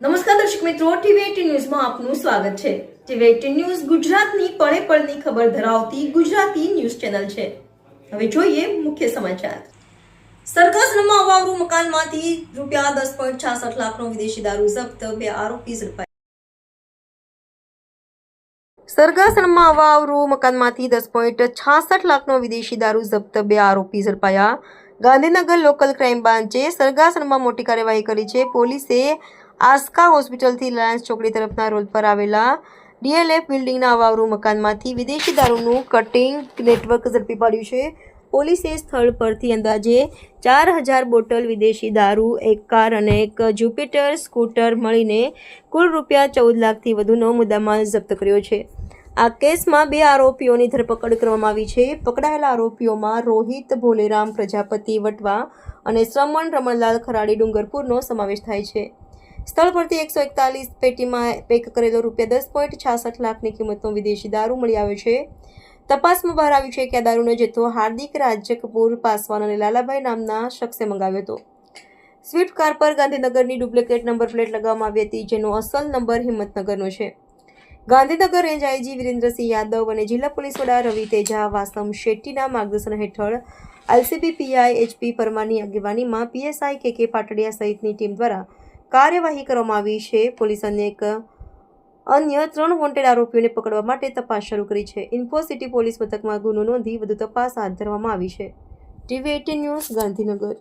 નમસ્કાર દર્શક મિત્રો, ટીવી18 ન્યૂઝમાં આપનું સ્વાગત છે। ટીવી18 ન્યૂઝ ગુજરાતની પળે પળની ખબર ધરાવતી ગુજરાતી ન્યૂઝ ચેનલ છે। હવે જોઈએ મુખ્ય સમાચાર। સરગાસણમાં અવાવરૂ મકાનમાંથી ₹10.66 લાખનો વિદેશી દારૂ જપ્ત, 2 આરોપી ઝડપાયા। સરગાસણમાં અવાવરૂ મકાનમાંથી 10.66 લાખનો વિદેશી દારૂ જપ્ત, 2 આરોપી ઝડપાયા। ગાંધીનગર લોકલ ક્રાઇમ બ્રાન્ચે સરગાસણમાં મોટી કાર્યવાહી કરી છે। પોલીસે આસ્કા હોસ્પિટલથી રિલાયન્સ ચોકડી તરફના રોડ પર આવેલા ડીએલએફ બિલ્ડિંગના અવાવરૂ મકાનમાંથી વિદેશી દારૂનું કટિંગ નેટવર્ક ઝડપી પાડ્યું છે। પોલીસે સ્થળ પરથી અંદાજે 4000 બોટલ વિદેશી દારૂ, એક કાર અને એક જ્યુપિટર સ્કૂટર મળીને કુલ ₹14 લાખથી વધુનો મુદ્દામાલ જપ્ત કર્યો છે। આ કેસમાં 2 આરોપીઓની ધરપકડ કરવામાં આવી છે। પકડાયેલા આરોપીઓમાં રોહિત ભોલેરામ પ્રજાપતિ વટવા અને શ્રમણ રમણલાલ ખરાડી ડુંગરપુરનો સમાવેશ થાય છે। સ્થળ પરથી 141 પેટીમાં પેક કરેલો ₹10.66 લાખની કિંમતનો વિદેશી દારૂ મળી આવ્યો છે। તપાસમાં બહાર આવ્યું છે કે આ દારૂનો જથ્થો હાર્દિક રાજકપૂર પાસવાન અને લાલાભાઈ નામના શખ્સે મંગાવ્યો હતો। સ્વિફ્ટ કાર પર ગાંધીનગરની ડુપ્લિકેટ નંબર પ્લેટ લગાવવામાં આવી હતી, જેનો અસલ નંબર હિંમતનગરનો છે। ગાંધીનગર રેન્જ આઈજી વિરેન્દ્રસિંહ યાદવ અને જિલ્લા પોલીસ વડા રવિ તેજા વાસમ શેટ્ટીના માર્ગદર્શન હેઠળ એલસીબી પીઆઈ એચપી પરમારની આગેવાનીમાં પીએસઆઈ કે પાટડિયા સહિતની ટીમ દ્વારા કાર્યવાહી કરવામાં આવી છે। પોલીસ અન્ય 3 વોન્ટેડ આરોપીઓને પકડવા માટે તપાસ શરૂ કરી છે। ઇન્ફોસિટી પોલીસ મથકમાં ગુનો નોંધી વધુ તપાસ હાથ ધરવામાં આવી છે। ટીવી18 ન્યૂઝ ગાંધીનગર।